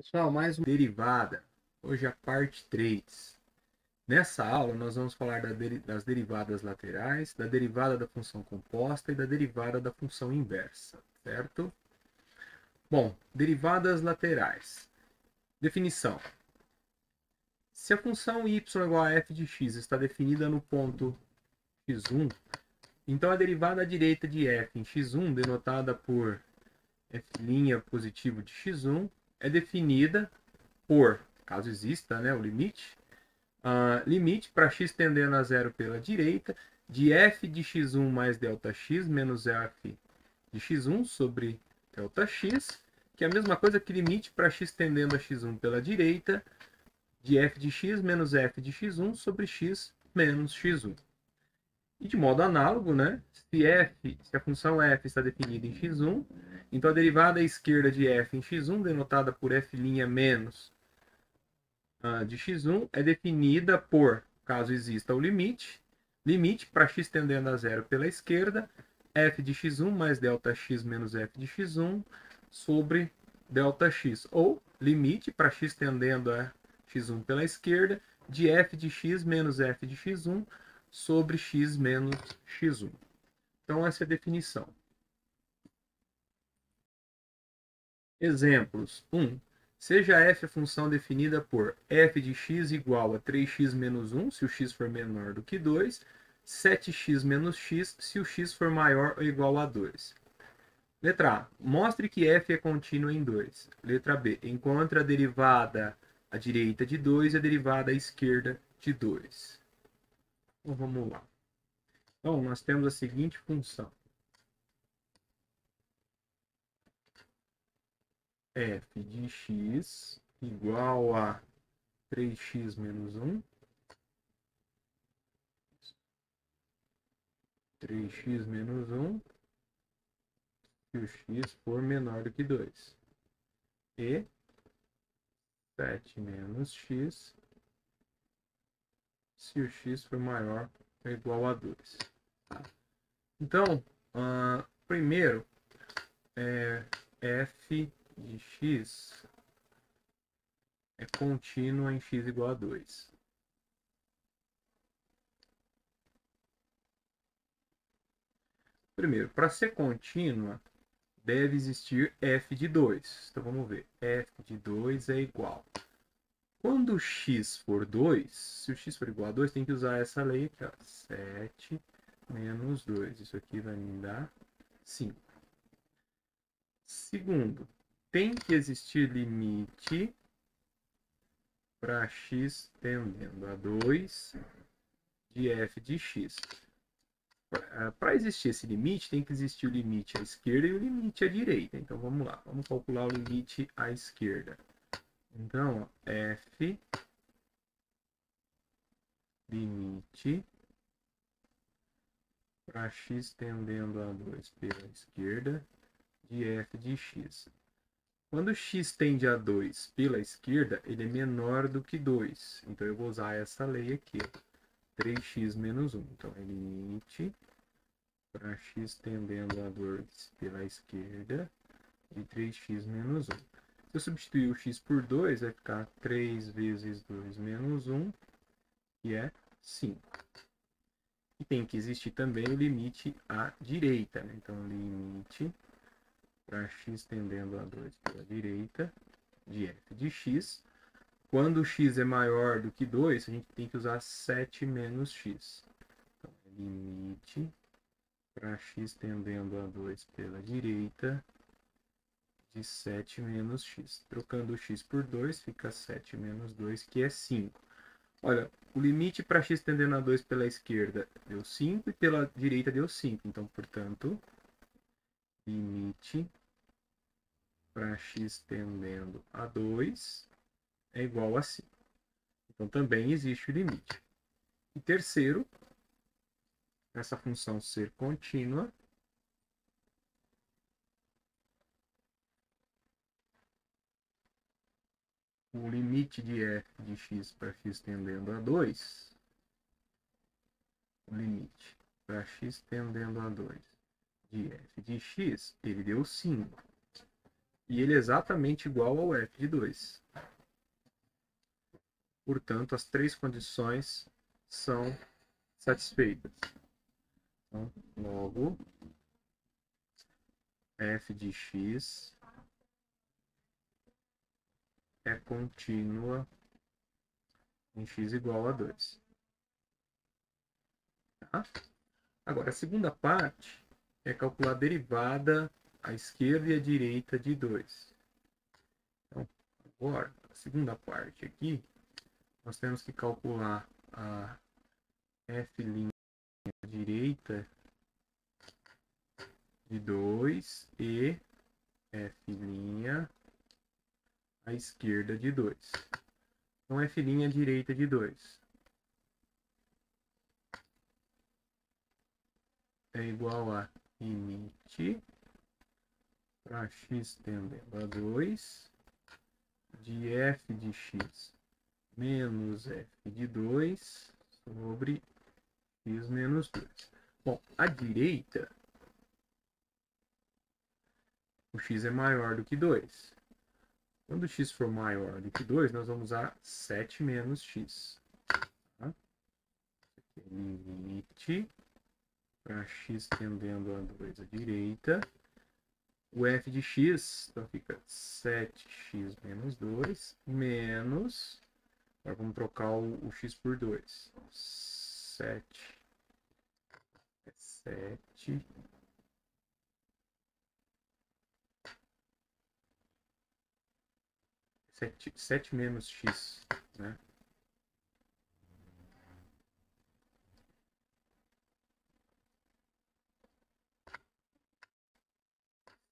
Pessoal, mais uma derivada. Hoje a parte 3. Nessa aula nós vamos falar das derivadas laterais, da derivada da função composta e da derivada da função inversa, certo? Bom, derivadas laterais. Definição. Se a função y igual a f de x está definida no ponto x1, então a derivada à direita de f em x1, denotada por f' positivo de x1, é definida por, caso exista, né, o limite, limite para x tendendo a zero pela direita, de f de x1 mais Δx menos f de x1 sobre Δx, que é a mesma coisa que limite para x tendendo a x1 pela direita, de f de x menos f de x1 sobre x menos x1. E de modo análogo, né, se a função f está definida em x1, então a derivada à esquerda de f em x1, denotada por f' menos de x1 é definida por, caso exista o limite, limite para x tendendo a zero pela esquerda, f de x1 mais Δx menos f de x1 sobre Δx, ou limite para x tendendo a x1 pela esquerda, de f de x menos f de x1 sobre x menos x1. Então, essa é a definição. Exemplos. 1. Seja f a função definida por f de x igual a 3x menos 1, se o x for menor do que 2, 7x menos x, se o x for maior ou igual a 2. Letra A. Mostre que f é contínua em 2. Letra B. Encontre a derivada à direita de 2 e a derivada à esquerda de 2. Então, vamos lá. Então, nós temos a seguinte função. F de x igual a 3x menos 1, 3x menos 1, se o x for menor do que 2. E 7 menos x, se o x for maior ou igual a 2. Então, primeiro, f de x é contínua em x igual a 2. Primeiro, para ser contínua, deve existir f de 2. Então, vamos ver. F de 2 é igual. Quando x for 2, se o x for igual a 2, tem que usar essa lei aqui, ó. 7 menos 2. Isso aqui vai me dar 5. Segundo, tem que existir limite para x tendendo a 2 de f de x. Para existir esse limite, tem que existir o limite à esquerda e o limite à direita. Então, vamos lá. Vamos calcular o limite à esquerda. Então, f limite para x tendendo a 2 pela esquerda de f de x. Quando x tende a 2 pela esquerda, ele é menor do que 2. Então, eu vou usar essa lei aqui, 3x menos 1. Então, é limite para x tendendo a 2 pela esquerda de 3x menos 1. Se eu substituir o x por 2, vai ficar 3 vezes 2 menos 1, que é 5. E tem que existir também o limite à direita, né? Então, limite para x tendendo a 2 pela direita de f de x. Quando x é maior do que 2, a gente tem que usar 7 menos x. Então, limite para x tendendo a 2 pela direita de 7 menos x. Trocando o x por 2, fica 7 menos 2, que é 5. Olha, o limite para x tendendo a 2 pela esquerda deu 5 e pela direita deu 5. Então, portanto, limite para x tendendo a 2 é igual a 5. Então, também existe o limite. E terceiro, essa função ser contínua, o limite de f de x para x tendendo a 2, o limite para x tendendo a 2 de f de x, ele deu 5. E ele é exatamente igual ao f de 2. Portanto, as três condições são satisfeitas. Então, logo, f de x é contínua em x igual a 2. Tá? Agora, a segunda parte é calcular a derivada à esquerda e à direita de 2. Então, agora, a segunda parte aqui, nós temos que calcular a f' à direita de 2 e f' à esquerda de 2. Então, f' à direita de 2 é igual a limite para x tendendo a 2 de f de x menos f de 2 sobre x menos 2. Bom, à direita, o x é maior do que 2. Quando x for maior do que 2, nós vamos usar 7 menos x. Tá? Aqui é limite para x tendendo a 2 à direita. O f de x, então fica 7x menos 2, menos... Agora vamos trocar o x por 2. 7 é 7. 7 menos x, né?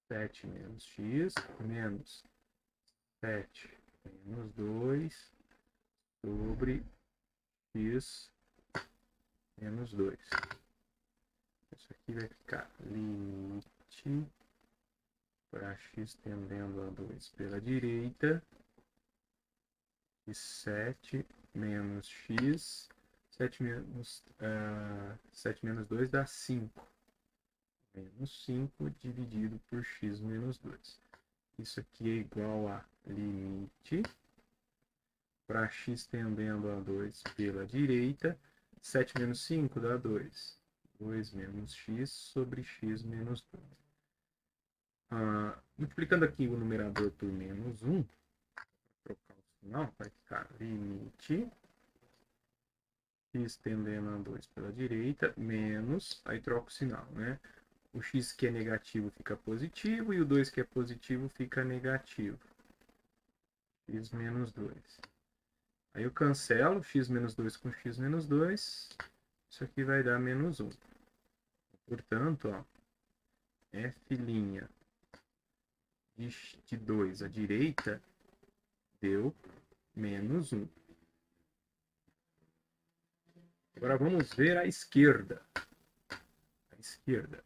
7 menos x, menos 7 menos 2 sobre x menos 2. Isso aqui vai ficar limite para x tendendo a 2 pela direita de 7 menos x. 7 menos 2 dá 5. Menos 5 dividido por x menos 2. Isso aqui é igual a limite para x tendendo a 2 pela direita. 7 menos 5 dá 2. 2 menos x sobre x menos 2. Multiplicando aqui o numerador por menos 1, trocar o sinal, vai ficar limite x tendendo a 2 pela direita, menos, aí troca o sinal, né? O x que é negativo fica positivo e o 2 que é positivo fica negativo. X menos 2. Aí eu cancelo x menos 2 com x menos 2. Isso aqui vai dar menos 1. Portanto, ó, f' de 2 à direita deu menos 1. Agora vamos ver a esquerda. A esquerda.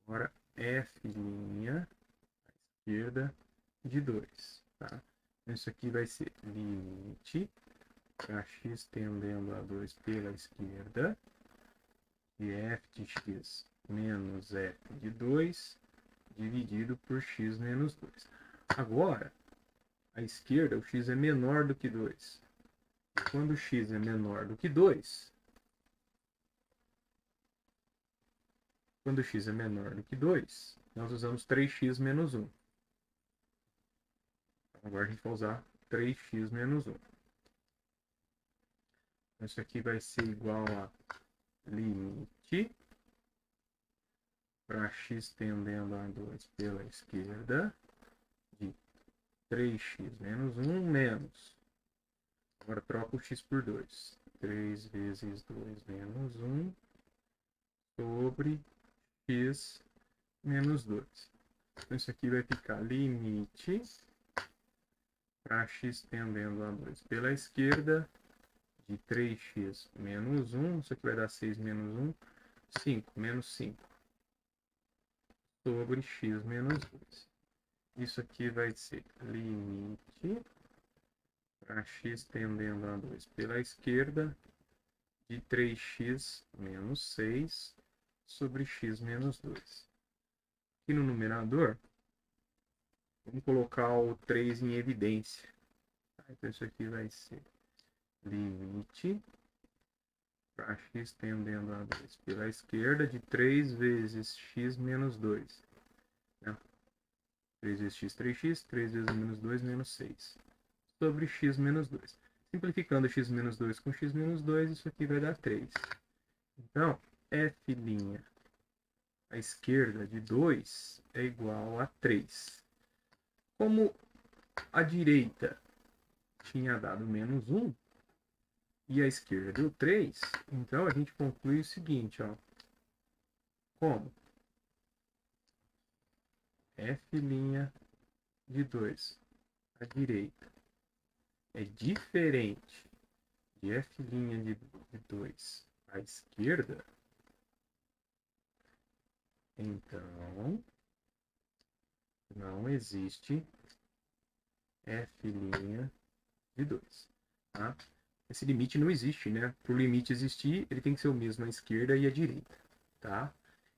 Agora f' à esquerda de 2. Tá? Isso aqui vai ser limite para x tendendo a 2 pela esquerda de f de x menos f de 2 dividido por x menos 2. Agora, à esquerda, o x é menor do que 2. Quando o x é menor do que 2, quando o x é menor do que 2, nós usamos 3x menos 1. Agora a gente vai usar 3x menos 1. Isso aqui vai ser igual a limite para x tendendo a 2 pela esquerda de 3x menos 1 menos. Agora troca o x por 2. 3 vezes 2 menos 1 sobre x menos 2. Então isso aqui vai ficar limite para x tendendo a 2 pela esquerda de 3x menos 1. Isso aqui vai dar 6 menos 1. 5 menos 5 sobre x menos 2. Isso aqui vai ser limite para x tendendo a 2 pela esquerda de 3x menos 6 sobre x menos 2. Aqui no numerador, Vamos colocar o 3 em evidência. Então isso aqui vai ser limite para x tendendo a 2 pela esquerda de 3 vezes x menos 2. Né? 3 vezes x, 3x, 3 vezes menos 2, menos 6. Sobre x menos 2. Simplificando x menos 2 com x menos 2, isso aqui vai dar 3. Então, f' à esquerda de 2 é igual a 3. Como a direita tinha dado menos 1 e a esquerda deu 3, então a gente conclui o seguinte, ó. Como f' de 2 à direita é diferente de f' de 2 à esquerda, então não existe f' de 2. Tá? Esse limite não existe, né? Para o limite existir, ele tem que ser o mesmo à esquerda e à direita. Tá?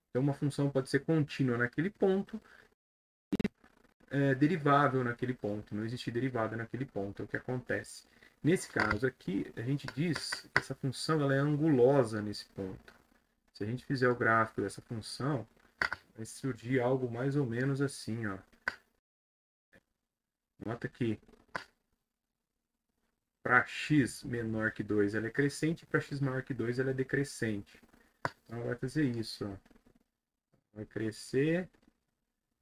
Então, uma função pode ser contínua naquele ponto e derivável naquele ponto. Não existe derivada naquele ponto. É o que acontece. Nesse caso aqui, a gente diz que essa função ela é angulosa nesse ponto. Se a gente fizer o gráfico dessa função, vai surgir algo mais ou menos assim, ó. Nota que para x menor que 2 ela é crescente, para x maior que 2 ela é decrescente. Então ela vai fazer isso, ó. Vai crescer,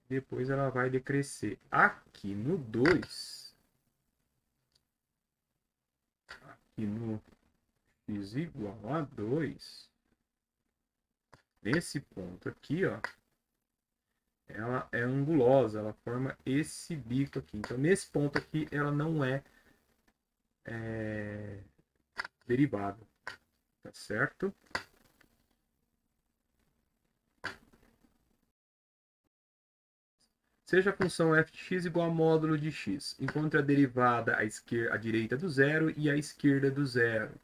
depois ela vai decrescer. Aqui no 2, aqui no x igual a 2, nesse ponto aqui, ó, ela é angulosa, ela forma esse bico aqui. Então, nesse ponto aqui, ela não é derivada, tá certo? Seja a função f(x) igual a módulo de x. Encontre a derivada à direita do zero e à esquerda do zero.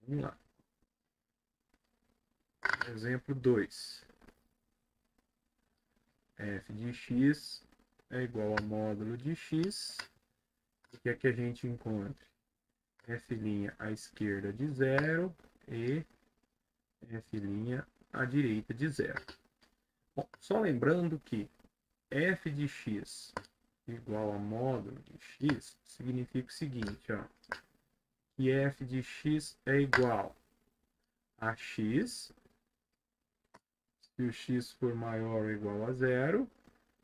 Vamos lá. Exemplo 2. F de x é igual a módulo de x. O que é que a gente encontra? F' à esquerda de zero e F' à direita de zero. Bom, só lembrando que f de x igual a módulo de x significa o seguinte, ó, que f de x é igual a x se o x for maior ou igual a zero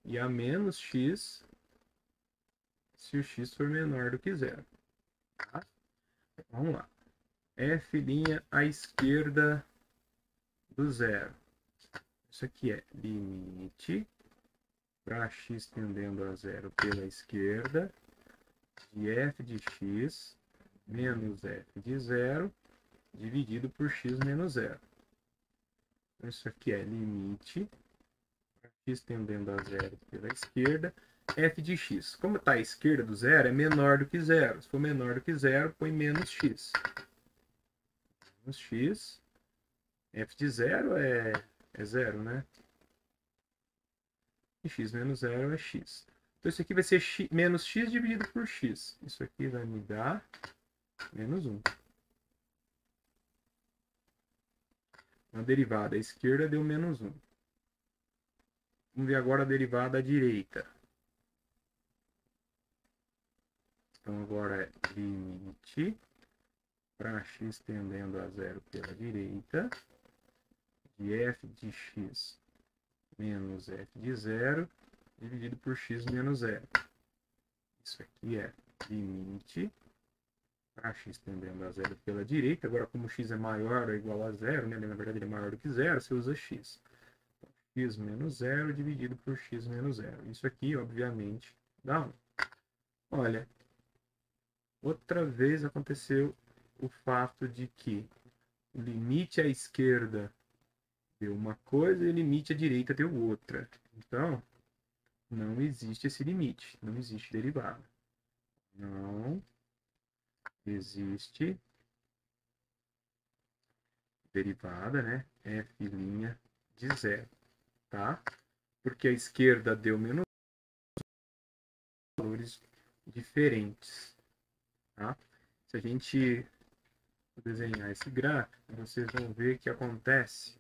e a menos x se o x for menor do que zero. Tá? Vamos lá. F' à esquerda do zero. Isso aqui é limite para x tendendo a zero pela esquerda de f de x menos f de zero dividido por x menos zero. Isso aqui é limite para x tendendo a zero pela esquerda, f de x. Como está à esquerda do zero, é menor do que zero. Se for menor do que zero, põe menos x. Menos x. F de zero é zero, né? E x menos zero é x. Então, isso aqui vai ser menos x dividido por x. Isso aqui vai me dar menos 1. A derivada à esquerda deu menos 1. Vamos ver agora a derivada à direita. Então, agora é limite para x tendendo a zero pela direita de f de x menos f de zero dividido por x menos zero. Isso aqui é limite para x tendendo a zero pela direita. Agora, como x é maior ou igual a zero, né? Na verdade ele é maior do que zero, você usa x. Então, x menos zero dividido por x menos zero. Isso aqui, obviamente, dá 1. Olha, outra vez aconteceu o fato de que o limite à esquerda deu uma coisa e o limite à direita deu outra. Então, não existe esse limite, não existe derivada. Não existe derivada, né? F' de zero, tá? Porque a esquerda deu menos valores diferentes. Tá? Se a gente desenhar esse gráfico, vocês vão ver que acontece.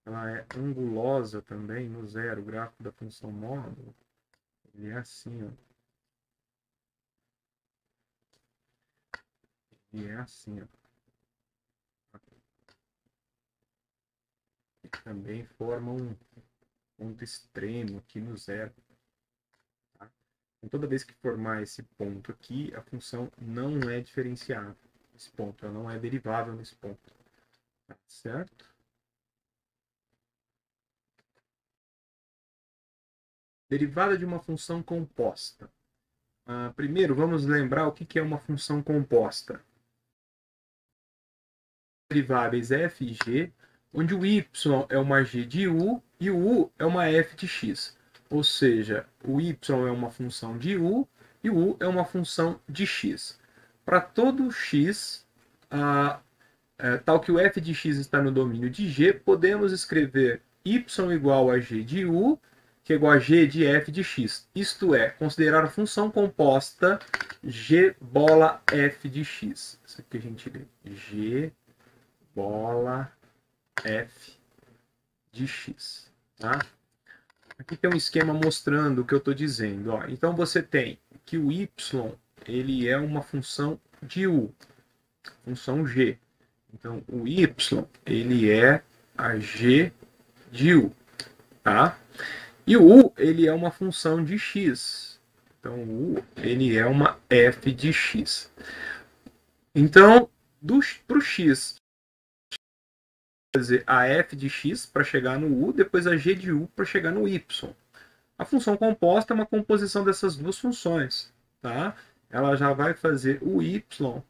Ela é angulosa também no zero. O gráfico da função módulo, ele é assim, ó. Ele é assim, ó. E também forma um ponto extremo aqui no zero. Tá? Então, toda vez que formar esse ponto aqui, a função não é diferenciável. Esse ponto, ela não é derivável nesse ponto. Tá certo? Derivada de uma função composta. Primeiro, vamos lembrar o que é uma função composta. Deriváveis f e g, onde o y é uma g de u e o u é uma f de x. Ou seja, o y é uma função de u e o u é uma função de x. Para todo x, tal que o f de x está no domínio de g, podemos escrever y igual a g de u, que é igual a g de f de x. Isto é, considerar a função composta g bola f de x. Isso aqui a gente lê g bola f de x. Tá? Aqui tem um esquema mostrando o que eu estou dizendo. Ó. Então você tem que o y ele é uma função de u, função g. Então o y ele é a g de u, tá? E o u ele é uma função de x. Então o u ele é uma f de x. Então para o x fazer a f de x para chegar no u, depois a g de u para chegar no y. A função composta é uma composição dessas duas funções, tá? Ela já vai fazer o y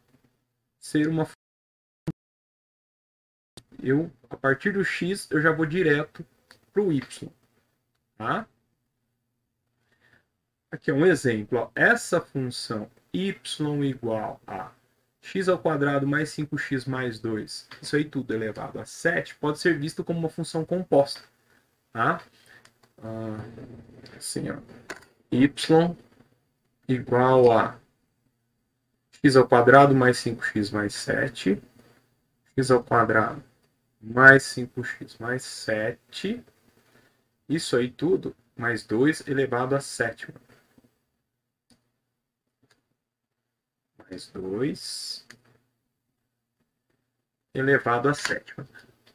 ser uma a partir do x eu já vou direto para o y, tá? Aqui é um exemplo, ó. Essa função y igual a x ao quadrado mais 5x mais 2, isso aí tudo elevado a 7, pode ser visto como uma função composta, tá? Assim, ó, y igual a x ao quadrado mais 5x mais 7, x ao quadrado mais 5x mais 7, isso aí tudo, mais 2 elevado a sétima. Mais 2 elevado a sétima.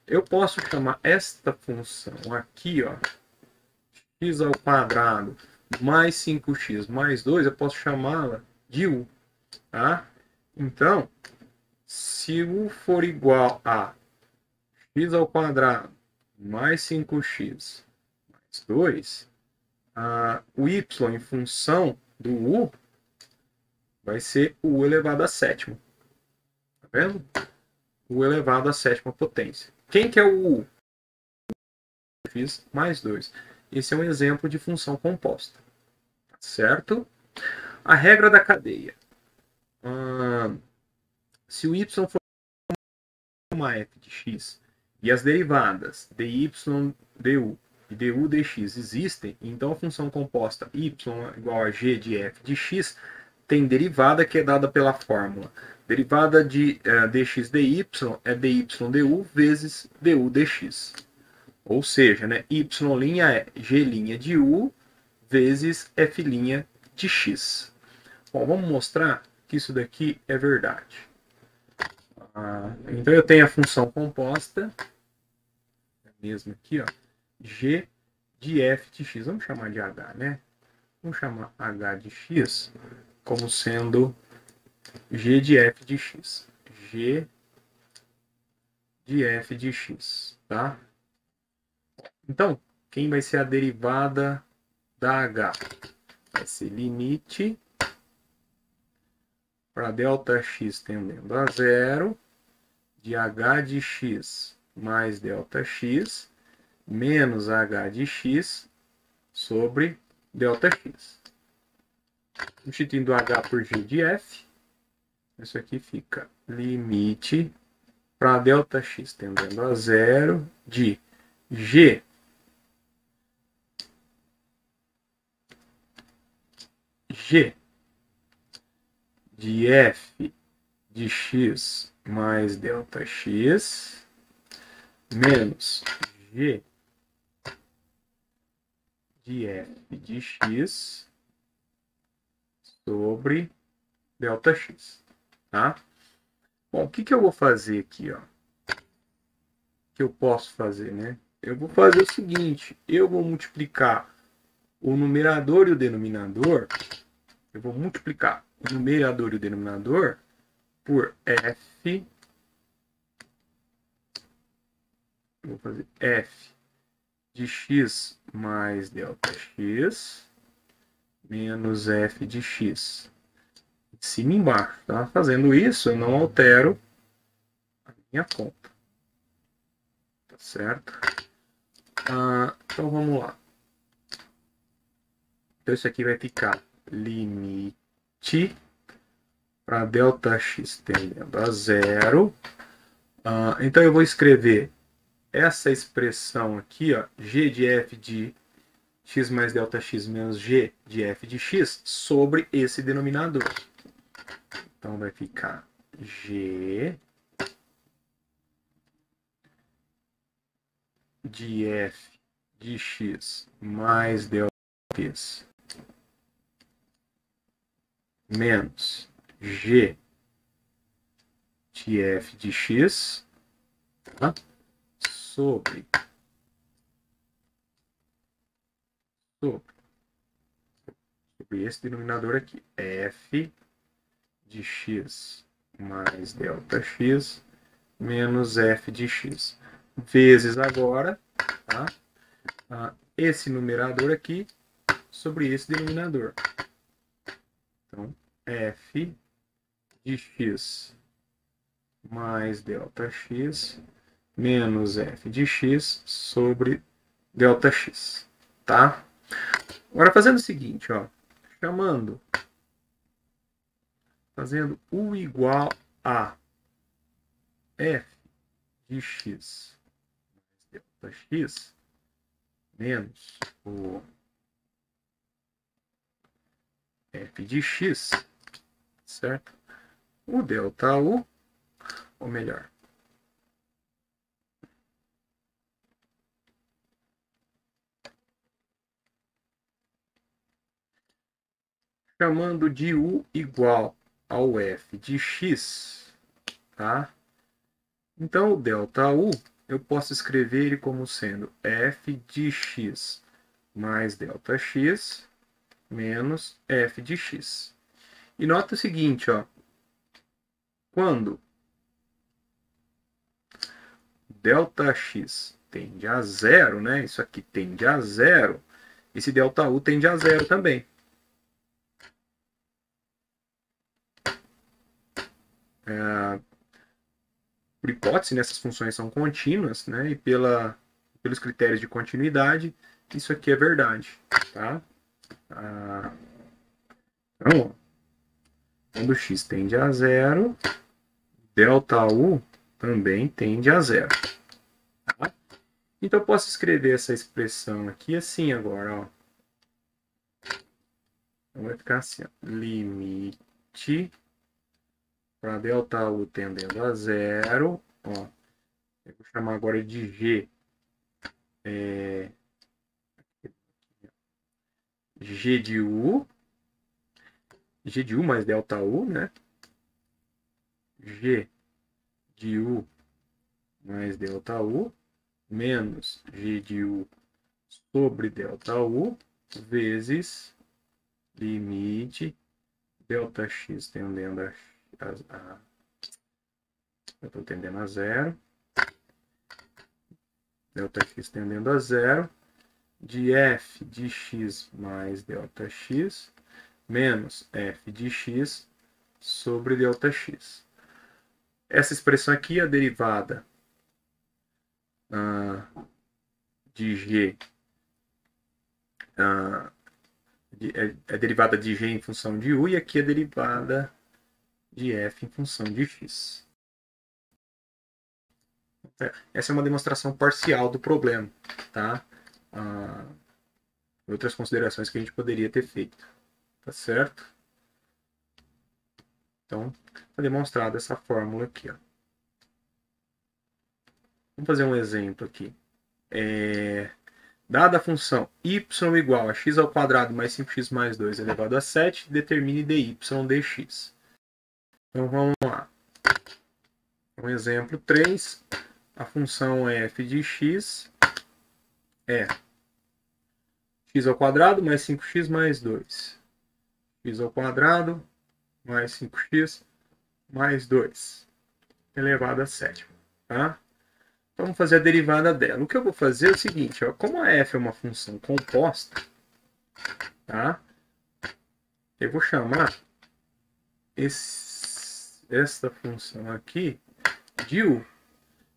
Eu posso chamar esta função aqui, ó, x ao quadrado mais 5x mais 2, eu posso chamá-la de u, tá? Então, se u for igual a x ao quadrado mais 5x mais 2, o y em função do u vai ser u elevado a sétima. Tá vendo? U elevado a sétima potência. Quem que é o u? Fiz mais 2. Esse é um exemplo de função composta. Certo? A regra da cadeia. Se o y for uma f de x e as derivadas dy, du e du dx existem, então a função composta y igual a g de f de x tem derivada que é dada pela fórmula. Derivada de dx dy é dy du vezes du dx. Ou seja, né, y' é g' de u vezes f' de x. Bom, vamos mostrar que isso daqui é verdade. Então eu tenho a função composta, mesmo aqui, ó, g de f de x. Vamos chamar de h, né? Vamos chamar h de x como sendo g de f de x. G de f de x, tá? Então, quem vai ser a derivada da h? Vai ser limite para ΔX tendendo a zero de h de x mais ΔX menos h de x sobre ΔX. Substituindo h por g de f, isso aqui fica limite para ΔX tendendo a zero de g g de f de x mais delta x menos g de f de x sobre delta x, tá? Bom, o que eu vou fazer aqui, ó? Que eu posso fazer, né? Eu vou fazer o seguinte, eu vou multiplicar o numerador e o denominador, eu vou multiplicar o numerador e o denominador por f, eu vou fazer f de x mais delta x menos f de x. De cima e embaixo, tá? Fazendo isso, eu não altero a minha conta. Tá certo? Então vamos lá. Então isso aqui vai ficar limite para delta x tendendo a zero. Então eu vou escrever essa expressão aqui, ó, g de f de x mais delta x menos g de f de x sobre esse denominador. Então vai ficar g de f de x mais delta x menos g de f de x, tá? sobre esse denominador aqui, f de x mais delta x menos f de x, vezes agora, tá? Esse numerador aqui sobre esse denominador. Então, f de x mais delta x menos f de x sobre delta x, tá? Agora fazendo o seguinte, ó, fazendo u igual a f de x mais delta x menos o f de x, certo? O delta u, ou melhor, chamando de u igual ao f de x, tá? Então, o delta u, eu posso escrever ele como sendo f de x mais delta x menos f de x. E nota o seguinte, ó, quando delta x tende a zero, né? Isso aqui tende a zero, esse delta u tende a zero também. Por hipótese, né, essas funções são contínuas, né? E pelos critérios de continuidade, isso aqui é verdade, tá? Então, quando x tende a zero, delta u também tende a zero. Tá? Então eu posso escrever essa expressão aqui assim agora, ó. Então vai ficar assim, ó, limite para delta u tendendo a zero, ó. Eu vou chamar agora de g. G de u mais delta u, né? G de u mais delta u menos g de u sobre delta u vezes limite delta x tendendo eu estou tendendo a zero, delta x tendendo a zero, de f de x mais delta x menos f de x sobre delta x. Essa expressão aqui é a derivada de g, é derivada de g em função de u, e aqui é derivada de f em função de x. Essa é uma demonstração parcial do problema, tá? Outras considerações que a gente poderia ter feito. tá certo? Então, está demonstrada essa fórmula aqui, ó. Vamos fazer um exemplo aqui. Dada a função y igual a x ao quadrado mais 5x mais 2 elevado a 7, determine dy dx. Então, vamos lá. Um exemplo 3. A função f de x é x ao quadrado mais 5x mais 2. X ao quadrado mais 5x mais 2 elevado a 7. Tá? Então, vamos fazer a derivada dela. O que eu vou fazer é o seguinte, ó, como a f é uma função composta, tá? Eu vou chamar esta função aqui de u.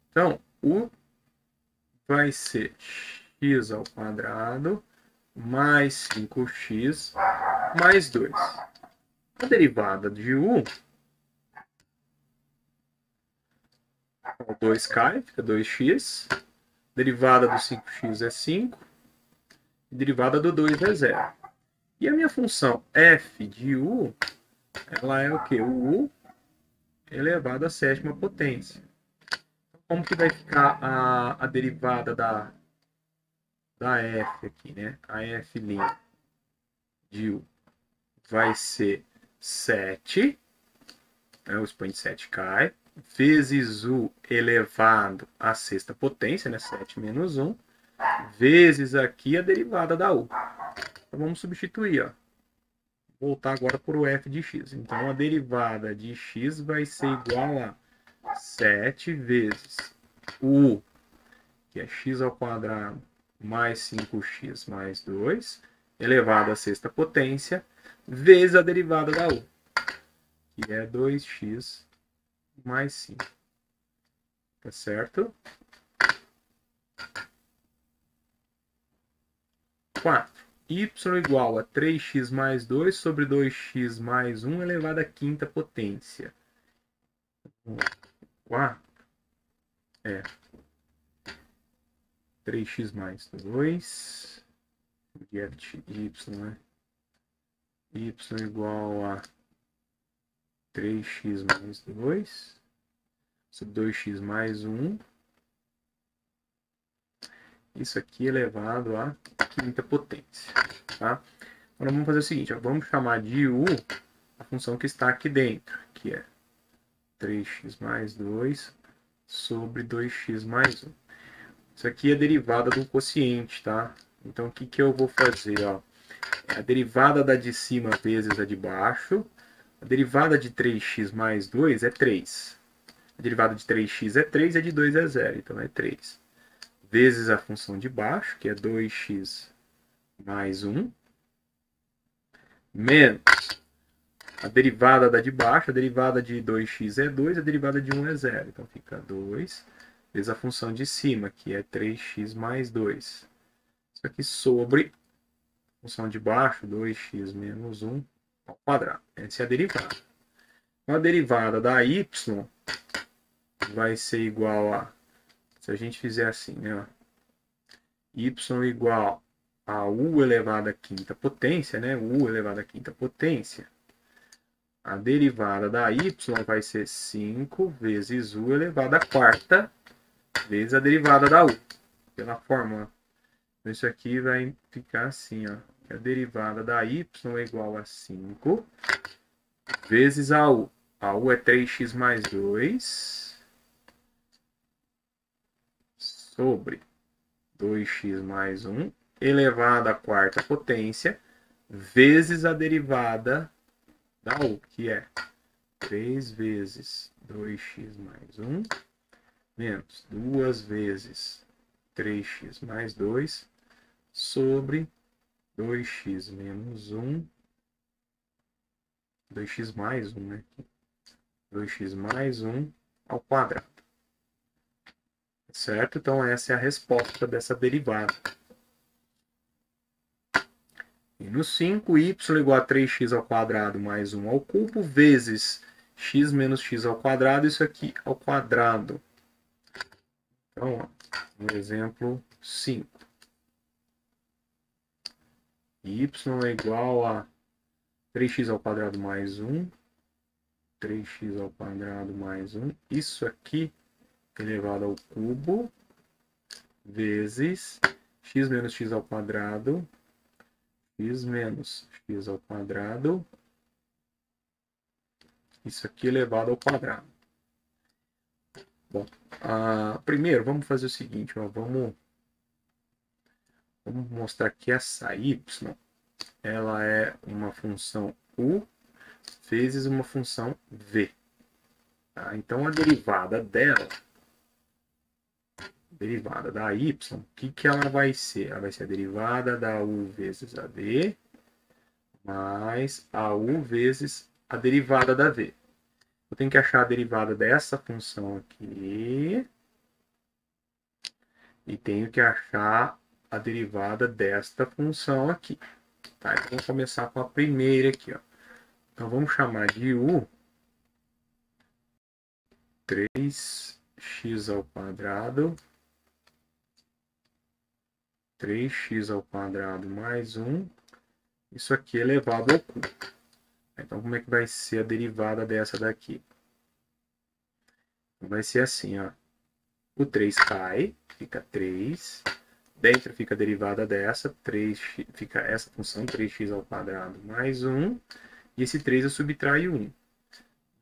Então, u vai ser x ao quadrado mais 5x mais 2. A derivada de u, 2 cai, fica 2x. Derivada do 5x é 5. E derivada do 2 é 0. E a minha função f de u, ela é o quê? O u elevado à sétima potência. Como que vai ficar a derivada da f aqui, né? A f' de u vai ser 7, né? O expoente 7 cai, vezes u elevado à sexta potência, né? 7 menos 1, vezes aqui a derivada da u. Então vamos substituir, ó. Voltar agora para o f de x. Então a derivada de x vai ser igual a 7 vezes u, que é x ao quadrado mais 5x mais 2, elevado à sexta potência, vezes a derivada da u, que é 2x mais 5. Tá certo? 4. Y igual a 3x mais 2 sobre 2x mais 1 elevado à quinta potência. 4 é 3x mais 2, get y, né? Y igual a 3x mais 2 sobre 2x mais 1. Isso aqui elevado à quinta potência. Tá? Agora vamos fazer o seguinte, ó, vamos chamar de u a função que está aqui dentro, que é 3x mais 2 sobre 2x mais 1. Isso aqui é a derivada do quociente, tá? Então, o que, que eu vou fazer? Ó? É a derivada da de cima vezes a de baixo. A derivada de 3x mais 2 é 3. A derivada de 3x é 3 e a de 2 é 0. Então, é 3. Vezes a função de baixo, que é 2x mais 1. Menos a derivada da de baixo. A derivada de 2x é 2. A derivada de 1 é 0. Então, fica 2. Vezes a função de cima, que é 3x mais 2. Isso aqui sobre a função de baixo, 2x menos 1 ao quadrado. Essa é a derivada. Então, a derivada da y vai ser igual a, se a gente fizer assim, né? Y igual a u elevado à quinta potência, né? U elevado à quinta potência. A derivada da y vai ser 5 vezes u elevado à quarta vezes a derivada da u, pela fórmula. Então, isso aqui vai ficar assim, ó. A derivada da y é igual a 5 vezes a u. A u é 3x mais 2 sobre 2x mais 1 elevado à quarta potência vezes a derivada da u, que é 3 vezes 2x mais 1 menos 2 vezes 3x mais 2 sobre 2x menos 1, 2x mais 1, né? 2x mais 1 ao quadrado. Certo? Então, essa é a resposta dessa derivada. E no 5, y igual a 3x ao quadrado mais 1 ao cubo, vezes x menos x ao quadrado, isso aqui ao quadrado. Então, ó, no exemplo 5. Y é igual a 3x ao quadrado mais 1. 3x ao quadrado mais 1. Isso aqui elevado ao cubo vezes x menos x ao quadrado. X menos x ao quadrado. Isso aqui elevado ao quadrado. Bom, primeiro vamos fazer o seguinte, ó, vamos mostrar que essa y, ela é uma função u vezes uma função v. Tá? Então a derivada dela, derivada da y, o que ela vai ser? Ela vai ser a derivada da u vezes a v mais a u vezes a derivada da v. Eu tenho que achar a derivada dessa função aqui e tenho que achar a derivada desta função aqui. Tá? Então, vamos começar com a primeira aqui. Ó. Então, vamos chamar de u 3x ao quadrado. 3x ao quadrado mais 1. Isso aqui elevado ao cubo. Então, como é que vai ser a derivada dessa daqui? Vai ser assim, ó. O 3 cai, fica 3. Dentro fica a derivada dessa, 3, fica essa função, 3x ao quadrado mais 1. E esse 3 eu subtraio 1.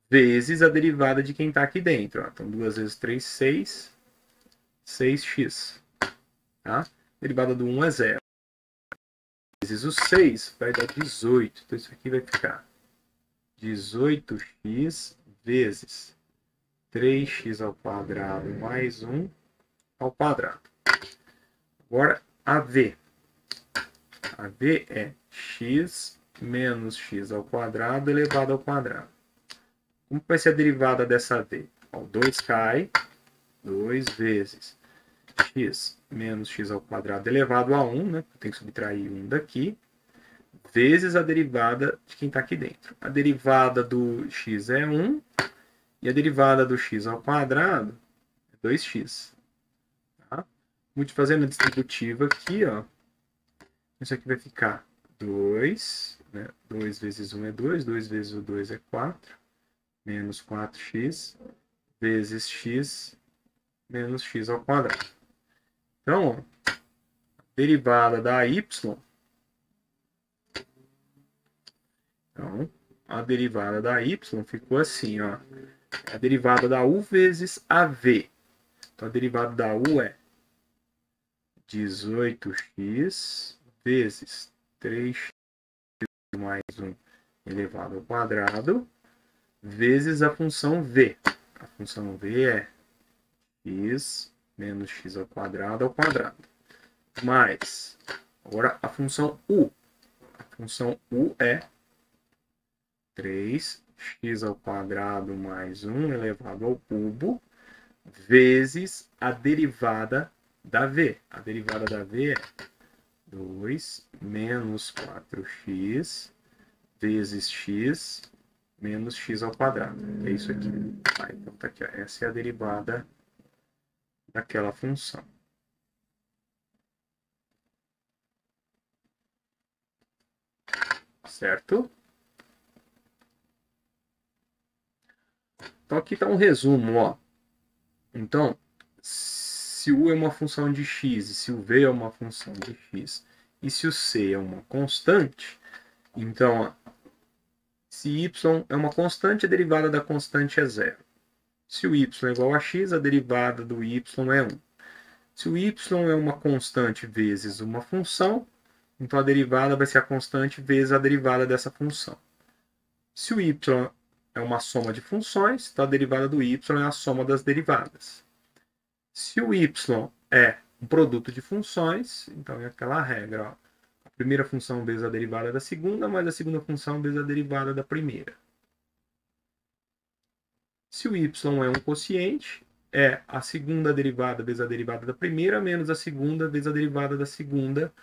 Vezes a derivada de quem está aqui dentro. Ó. Então, 2 vezes 3, 6. 6x. Tá? Derivada do 1 é 0. Vezes o 6 vai dar 18. Então, isso aqui vai ficar 18x vezes 3x ao quadrado mais 1 ao quadrado. Agora, a v. A v é x menos x ao quadrado elevado ao quadrado. Como vai ser a derivada dessa v? O 2 cai, 2 vezes x menos x ao quadrado elevado a 1, né? Eu tenho que subtrair 1 daqui, vezes a derivada de quem está aqui dentro. A derivada do x é 1, e a derivada do x ao quadrado é 2x. Tá? Fazendo a distributiva aqui, ó. Isso aqui vai ficar 2, né? 2 vezes 1 é 2, 2 vezes o 2 é 4, menos 4x, vezes x, menos x ao quadrado. Então, ó, a derivada da y, então, a derivada da y ficou assim, ó. A derivada da u vezes a v. Então, a derivada da u é 18x vezes 3x mais 1 elevado ao quadrado, vezes a função v. A função v é x menos x ao quadrado, mais, agora a função u. A função u é 3x ao quadrado mais 1 elevado ao cubo, vezes a derivada da v. A derivada da v é 2 menos 4x vezes x menos x ao quadrado. É isso aqui. Ah, então tá aqui, ó. Essa é a derivada daquela função. Certo? Então aqui está um resumo, ó. Então, se u é uma função de x, e se o v é uma função de x, e se o c é uma constante, então, ó, se y é uma constante, a derivada da constante é 0. Se o y é igual a x, a derivada do y é 1. Se o y é uma constante vezes uma função, então a derivada vai ser a constante vezes a derivada dessa função. Se o y é uma soma de funções, então a derivada do y é a soma das derivadas. Se o y é um produto de funções, então é aquela regra, ó. A primeira função vezes a derivada da segunda, mais a segunda função vezes a derivada da primeira. Se o y é um quociente, é a segunda derivada vezes a derivada da primeira, menos a segunda vezes a derivada da segunda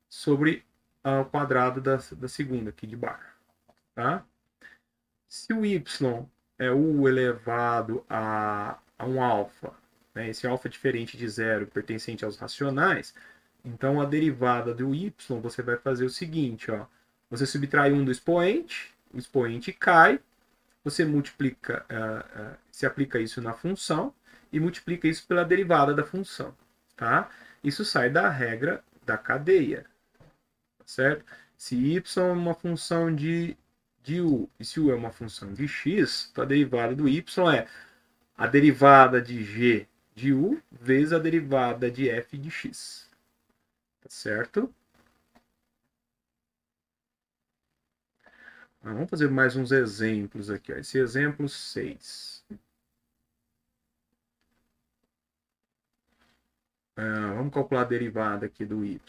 sobre o quadrado da segunda, aqui de baixo. Tá? Se o y é u elevado a um alfa, né? Esse alfa é diferente de zero, pertencente aos racionais, então a derivada do y, você vai fazer o seguinte, ó, Você subtrai um do expoente, o expoente cai, você multiplica, se aplica isso na função e multiplica isso pela derivada da função. Tá? Isso sai da regra da cadeia. Certo? Se y é uma função de u e se u é uma função de x, então a derivada do y é a derivada de g de u vezes a derivada de f de x. Tá certo? Vamos fazer mais uns exemplos aqui. Ó. Esse exemplo 6. Vamos calcular a derivada aqui do y.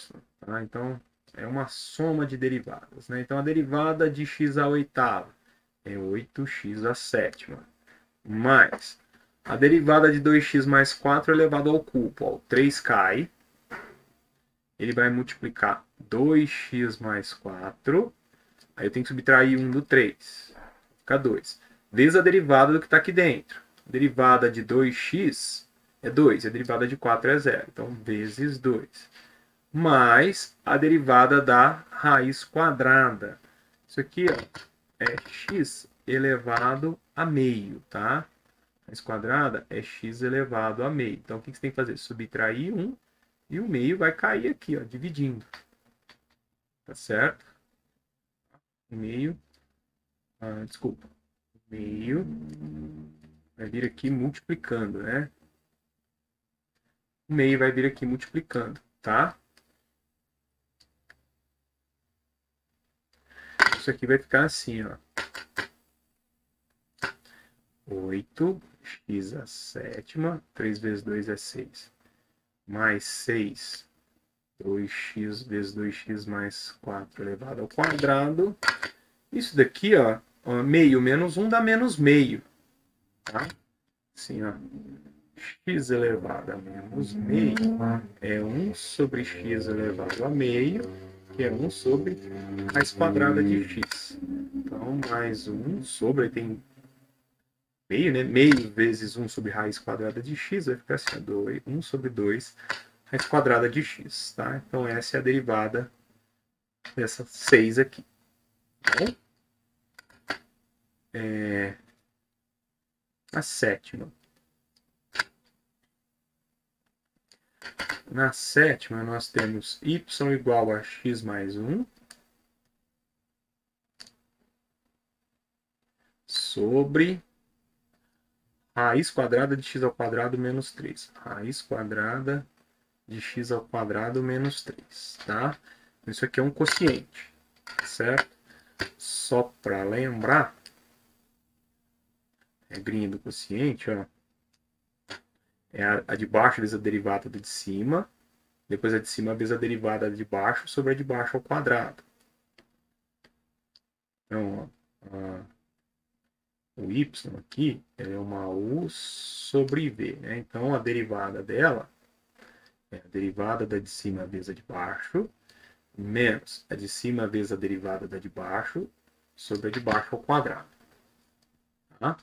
Tá? Então, é uma soma de derivadas. Né? Então, a derivada de x à oitava é 8x à sétima. Mais a derivada de 2x mais 4 elevado ao cubo. Ó, o 3 cai. Ele vai multiplicar 2x mais 4. Aí eu tenho que subtrair 1 do 3. Fica 2. Vezes a derivada do que está aqui dentro. A derivada de 2x é 2. E a derivada de 4 é 0. Então, vezes 2. Mais a derivada da raiz quadrada. Isso aqui ó, é x elevado a meio, tá? Raiz quadrada é x elevado a meio. Então, o que você tem que fazer? Subtrair 1 e o meio vai cair aqui, ó, dividindo. Tá certo? Meio. Desculpa. Meio. Vai vir aqui multiplicando, né? O meio vai vir aqui multiplicando, tá? Isso aqui vai ficar assim, ó. 8x à sétima, 3 vezes 2 é 6. Mais 6, 2x vezes 2x mais 4 elevado ao quadrado. Isso daqui, ó, meio menos 1 dá menos meio. Tá? Assim, ó. X elevado a menos meio é 1 sobre x elevado a meio, que é 1 sobre raiz quadrada de x. Então, mais 1 sobre, tem meio, né? Meio vezes 1 sobre raiz quadrada de x, vai ficar assim, 1 sobre 2 raiz quadrada de x, tá? Então, essa é a derivada dessa 6 aqui. Tá bom? A sétima. Na sétima, nós temos y igual a x mais 1 sobre raiz quadrada de x ao quadrado menos 3. Raiz quadrada de x ao quadrado menos 3, tá? Isso aqui é um quociente, certo? Só para lembrar, regrinha do quociente, ó, é a de baixo vezes a derivada de cima, depois a de cima vezes a derivada de baixo sobre a de baixo ao quadrado. Então, ó, o y aqui é uma u sobre v, né? Então, a derivada dela é a derivada da de cima vezes a de baixo, menos a de cima vezes a derivada da de baixo sobre a de baixo ao quadrado. Tá?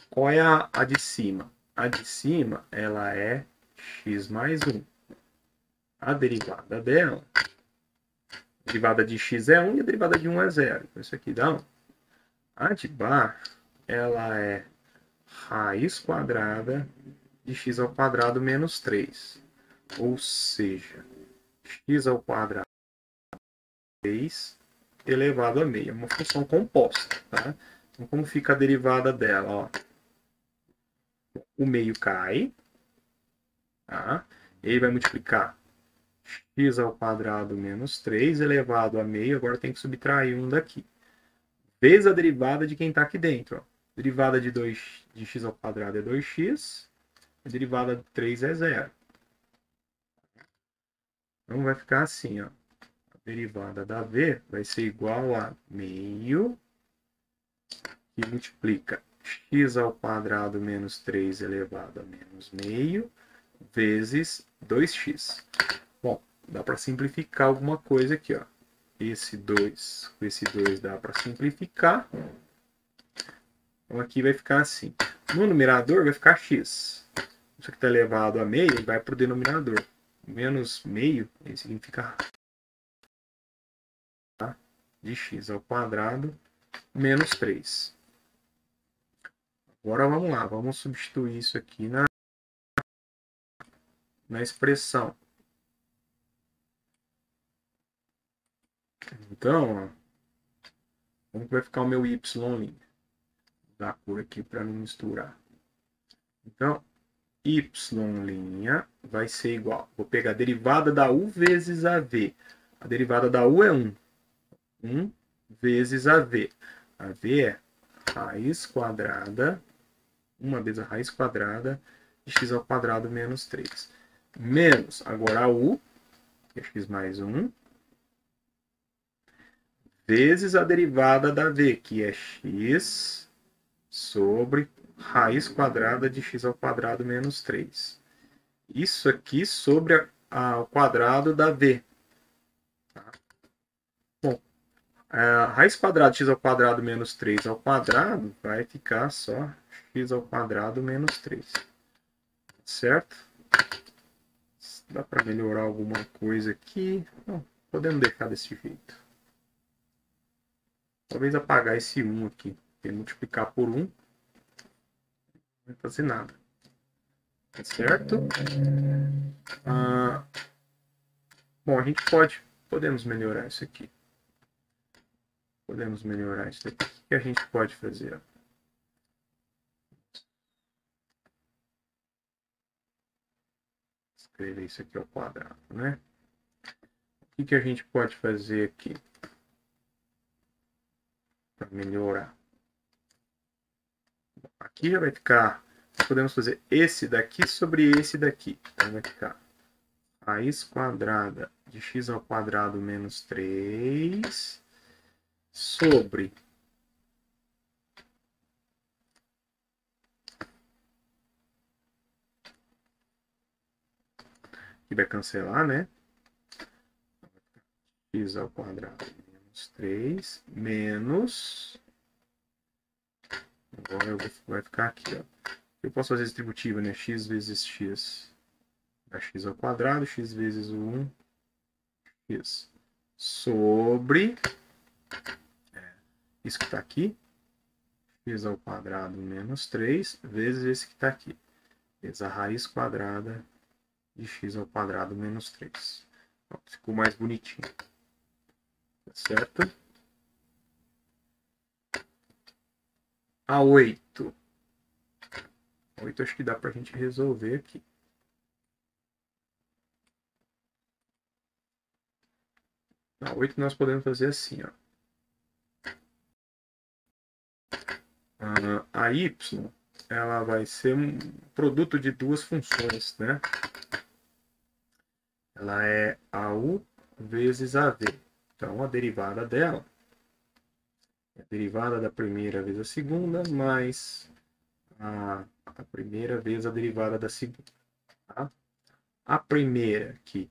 Qual é a de cima? A de cima, ela é x mais 1. A derivada dela, a derivada de x é 1 e a derivada de 1 é 0. Então, isso aqui dá 1. A de baixo, ela é raiz quadrada de x ao quadrado menos 3. Ou seja, x ao quadrado 3 elevado a meio. É uma função composta, tá? Então, como fica a derivada dela? Ó, o meio cai, tá? Ele vai multiplicar x ao quadrado menos 3 elevado a meio. Agora tem que subtrair 1 daqui. Vezes a derivada de quem está aqui dentro. Ó. Derivada de x ao quadrado é 2x. A derivada de 3 é 0. Então vai ficar assim, ó. A derivada da v vai ser igual a meio, que multiplica x ao quadrado menos 3 elevado a menos meio, vezes 2x. Bom, dá para simplificar alguma coisa aqui, ó. Esse 2 com esse 2 dá para simplificar. Então aqui vai ficar assim. No numerador vai ficar x. Isso aqui está elevado a meio, vai para o denominador. Menos meio, significa. Tá? de x ao quadrado menos 3. Agora vamos lá, vamos substituir isso aqui na expressão. Então, ó, como que vai ficar o meu y'? Vou dar a cor aqui para não misturar. Então, y' vai ser igual. Vou pegar a derivada da u vezes AV. A derivada da u é 1. 1 vezes AV. AV é raiz quadrada, 1 vezes a raiz quadrada de x ao quadrado menos 3. Menos, agora a u, que é x mais 1, vezes a derivada da v, que é x sobre raiz quadrada de x ao quadrado menos 3. Isso aqui sobre o quadrado da v. Tá? Bom, a raiz quadrada de x ao quadrado menos 3 ao quadrado vai ficar só x ao quadrado menos 3. Certo? Dá para melhorar alguma coisa aqui? Não, podemos deixar desse jeito. Talvez apagar esse 1 aqui. Porque multiplicar por 1 não vai fazer nada. Tá certo? Bom, a gente podemos melhorar isso aqui. Podemos melhorar isso aqui. O que a gente pode fazer? Escrever isso aqui ao quadrado, né? O que a gente pode fazer aqui para melhorar? Aqui já vai ficar, podemos fazer esse daqui sobre esse daqui. Então vai ficar raiz quadrada de x ao quadrado menos 3 sobre aqui vai cancelar, né? X ao quadrado menos 3 menos, agora vai ficar aqui, ó. Eu posso fazer distributiva, né? X vezes x dá x ao quadrado, x vezes o 1, x sobre isso que está aqui, x ao quadrado menos 3 vezes esse que está aqui, vezes a raiz quadrada de x ao quadrado menos 3. Pronto, ficou mais bonitinho. Tá certo? A 8. 8 acho que dá para a gente resolver aqui. A 8 nós podemos fazer assim, ó. A y, ela vai ser um produto de duas funções, né? Ela é AU vezes AV. Então, a derivada dela é a derivada da primeira vezes a segunda, mais a primeira vezes a derivada da segunda. Tá? A primeira aqui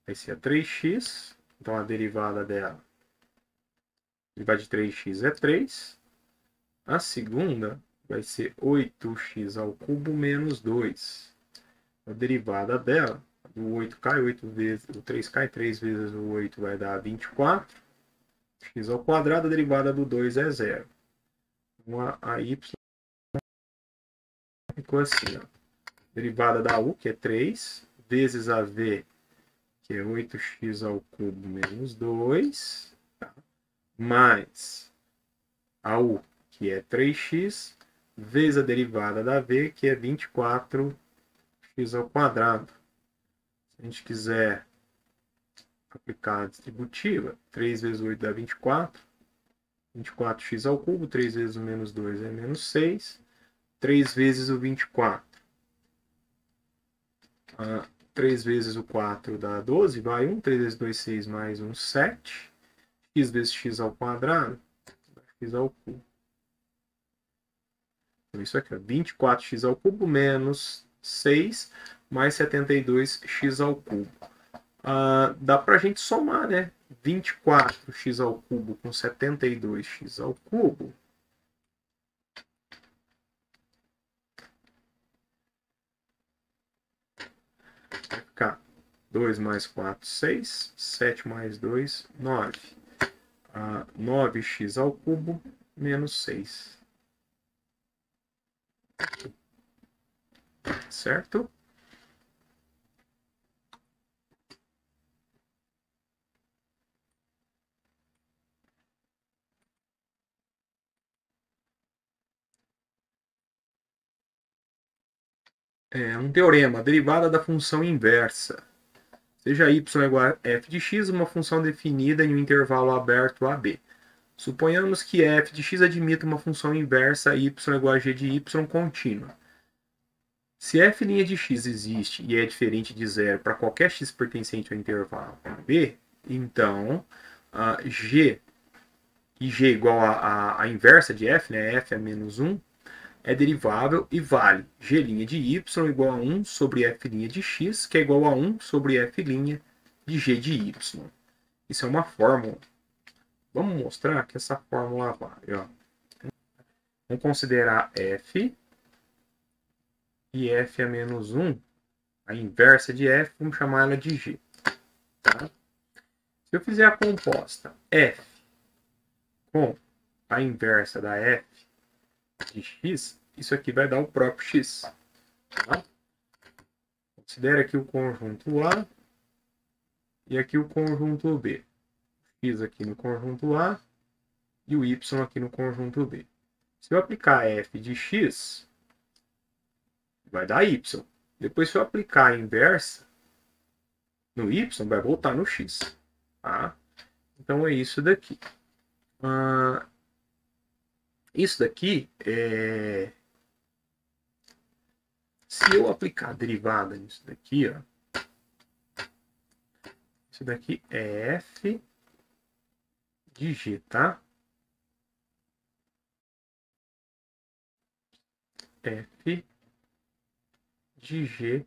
vai ser a 3x, então a derivada dela, a derivada de 3x é 3. A segunda vai ser 8x ao cubo menos 2. A derivada dela, o 8 cai, 8 vezes, o 3 cai, 3 vezes o 8 vai dar 24. X ao quadrado, a derivada do 2 é 0. Então, a y ficou assim, ó. Derivada da u, que é 3, vezes a v, que é 8x ao cubo menos 2, tá? Mais a u, que é 3x, vezes a derivada da v, que é 24x ao quadrado. Se a gente quiser aplicar a distributiva, 3 vezes 8 dá 24. 24x ao cubo, 3 vezes o menos 2 é menos 6. 3 vezes o 24. 3 vezes o 4 dá 12, vai 1. 3 vezes 2, 6, mais 1, 7. X vezes x ao quadrado, x ao cubo. Então, isso aqui é 24x ao cubo menos 6 mais 72x ao cubo. Dá para a gente somar, né? 24x ao cubo com 72x ao cubo. Vai ficar 2 mais 4, 6. 7 mais 2, 9. 9x ao cubo menos 6. Certo? Um teorema, a derivada da função inversa. Seja y igual a f de x, uma função definida em um intervalo aberto AB. Suponhamos que f de x admita uma função inversa y igual a g de y contínua. Se f' de x existe e é diferente de zero para qualquer x pertencente ao intervalo AB, então g e g igual a inversa de f, né, f é menos 1, é derivável e vale g' de y igual a 1 sobre f' de x, que é igual a 1 sobre f' de g de y. Isso é uma fórmula. Vamos mostrar que essa fórmula vale. Ó. Vamos considerar f, e f é menos 1, a inversa de f, vamos chamar ela de g. Tá? Se eu fizer a composta f com a inversa da f de x, isso aqui vai dar o próprio x. Tá? Considere aqui o conjunto A e aqui o conjunto B. X aqui no conjunto A e o y aqui no conjunto B. Se eu aplicar f de x, vai dar y. Depois, se eu aplicar a inversa no y, vai voltar no x. Tá? Então, é isso daqui. Isso daqui é... Se eu aplicar a derivada nisso daqui, ó, isso daqui é f de g, tá? F de g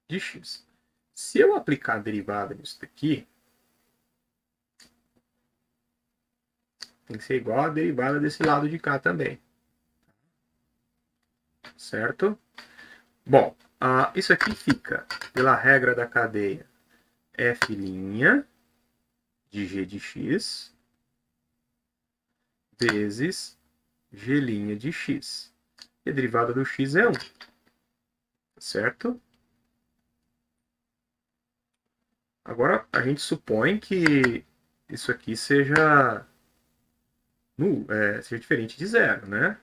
de x. Se eu aplicar a derivada nisso daqui, tem que ser igual a derivada desse lado de cá também. Certo? Bom, isso aqui fica pela regra da cadeia f' de g de x vezes g' de x. E a derivada do x é 1. Certo? Agora, a gente supõe que isso aqui seja seja diferente de zero, né?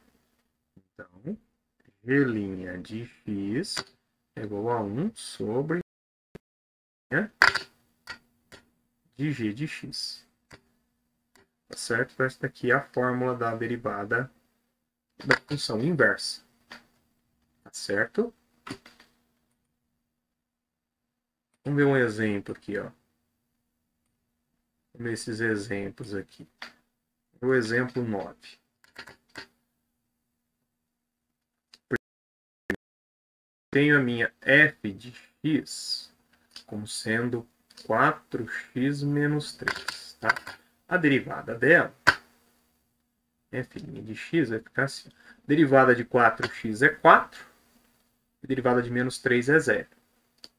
Então, g' de x é igual a 1 sobre de g de x. Tá certo? Então, essa daqui é a fórmula da derivada da função inversa. Tá certo? Vamos ver um exemplo aqui, ó. Vamos ver esses exemplos aqui. O exemplo 9. Tenho a minha f de x como sendo 4x menos 3. Tá? A derivada dela, f' de x, vai ficar assim. A derivada de 4x é 4. A derivada de menos 3 é 0.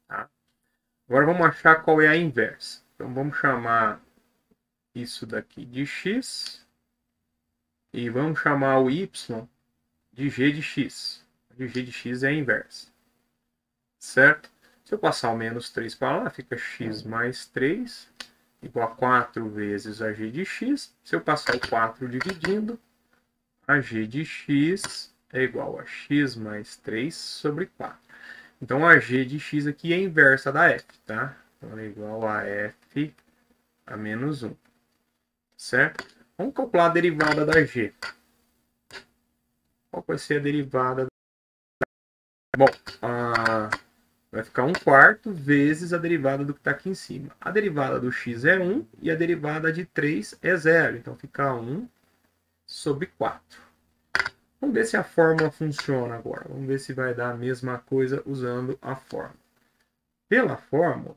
Tá? Agora vamos achar qual é a inversa. Então vamos chamar isso daqui de x. E vamos chamar o y de g de x. De g de x é a inversa. Certo? Se eu passar o menos 3 para lá, fica x mais 3 igual a 4 vezes a g de x. Se eu passar o 4 dividindo, a g de x é igual a x mais 3 sobre 4. Então, a g de x aqui é a inversa da f, tá? Então, é igual a f a menos 1. Certo? Vamos calcular a derivada da g. Qual vai ser a derivada? Bom, vai ficar 1/4 vezes a derivada do que está aqui em cima. A derivada do x é 1 e a derivada de 3 é 0. Então, fica 1 sobre 4. Vamos ver se a fórmula funciona agora. Vamos ver se vai dar a mesma coisa usando a fórmula. Pela fórmula,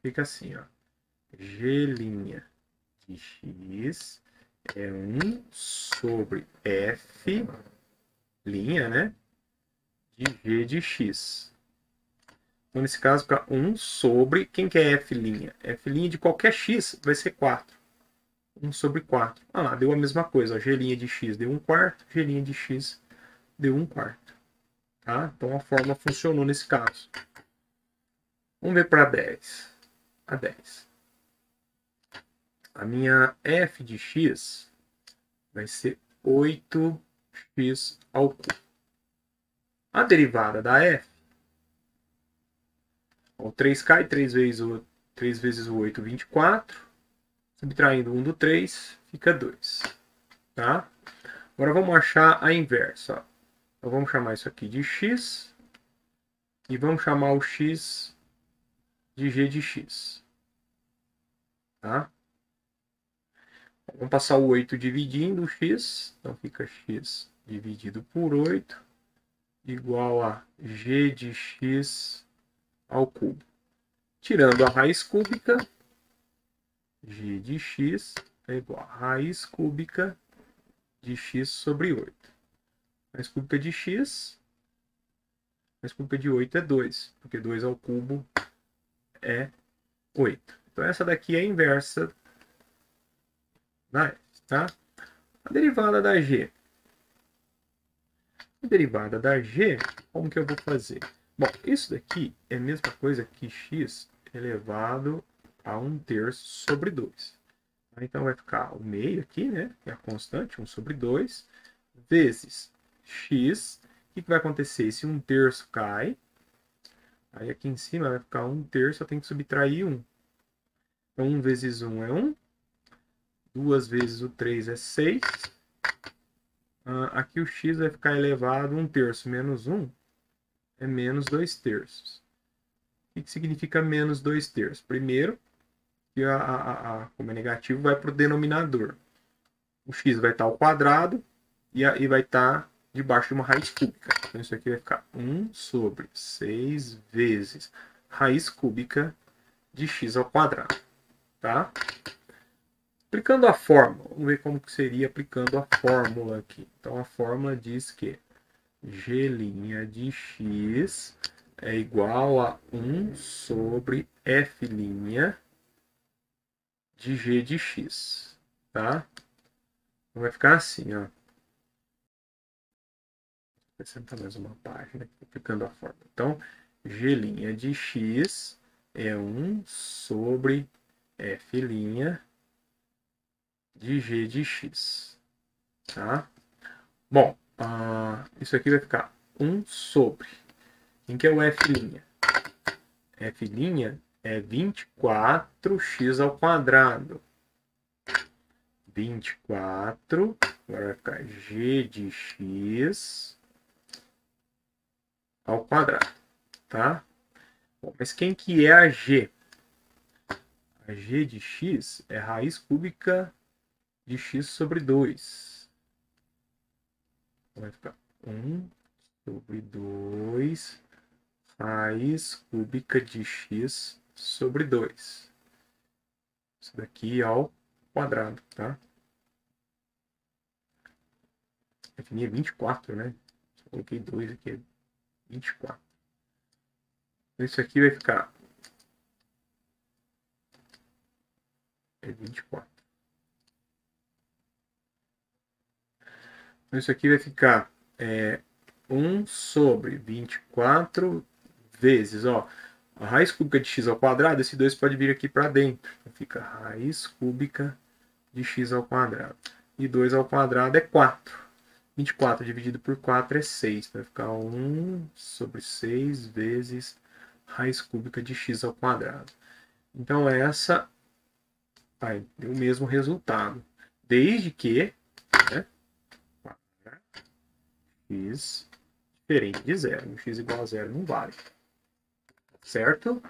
fica assim, ó. G' de x é 1 sobre f', né, de g de x. Então, nesse caso, fica 1 sobre... Quem que é f'? F' de qualquer x vai ser 4. 1 sobre 4. Ah lá, deu a mesma coisa. Ó, g' de x deu 1/4, g' de x deu 1/4. Tá? Então, a fórmula funcionou nesse caso. Vamos ver para 10. A 10. A minha f de x vai ser 8x ao cubo. A derivada da f, o 3 cai, 3 vezes o 8, 24. Subtraindo 1 do 3, fica 2. Tá? Agora vamos achar a inversa. Ó. Então vamos chamar isso aqui de x. E vamos chamar o x de g de x. Tá? Vamos passar o 8 dividindo o x. Então fica x dividido por 8 igual a g de x ao cubo. Tirando a raiz cúbica, g de x é igual a raiz cúbica de x sobre 8. Raiz cúbica de x, raiz cúbica de 8 é 2, porque 2 ao cubo é 8. Então essa daqui é a inversa da f, tá? A derivada da g. A derivada da g, como que eu vou fazer? Bom, isso daqui é a mesma coisa que x elevado a 1/3 sobre 2. Então vai ficar o meio aqui, né? Que é a constante, 1 sobre 2, vezes x. O que vai acontecer? Esse 1/3 cai. Aí aqui em cima vai ficar 1/3, só tem que subtrair 1. Então 1 vezes 1 é 1. 2 vezes o 3 é 6. Aqui o x vai ficar elevado 1/3 menos 1 é menos 2/3. O que significa menos 2/3? Primeiro, que como é negativo, vai para o denominador. O x vai estar ao quadrado e vai estar debaixo de uma raiz cúbica. Então isso aqui vai ficar 1 sobre 6 vezes raiz cúbica de x ao quadrado. Tá? Aplicando a fórmula, vamos ver como que seria aplicando a fórmula aqui. Então a fórmula diz que g' de x é igual a 1 sobre f' de g de x. Tá? Então vai ficar assim, ó. Vou acrescentar mais uma página aqui, aplicando a fórmula. Então, g' de x é 1 sobre f' de g de x. Tá? Bom, isso aqui vai ficar 1 sobre. Quem que é o f'? F' é 24x ao quadrado. 24, agora vai ficar g de x ao quadrado, tá? Bom, mas quem que é a g? A g de x é raiz cúbica de x sobre 2. Então vai ficar 1 sobre 2 raiz cúbica de x sobre 2. Isso daqui ao quadrado, tá? F' é 24, né? Só coloquei 2 aqui, é 24. Então isso aqui vai ficar... É 24. Então isso aqui vai ficar 1 sobre 24 vezes, ó, a raiz cúbica de x ao quadrado, esse 2 pode vir aqui para dentro. Então fica raiz cúbica de x ao quadrado. E 2 ao quadrado é 4. 24 dividido por 4 é 6. Vai ficar 1 sobre 6 vezes raiz cúbica de x ao quadrado. Então essa vai ter o mesmo resultado. Desde que, né, x diferente de zero. Um x igual a zero não vale. Certo?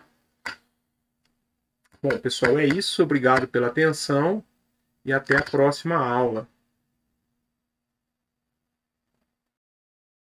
Bom, pessoal, é isso. Obrigado pela atenção e até a próxima aula.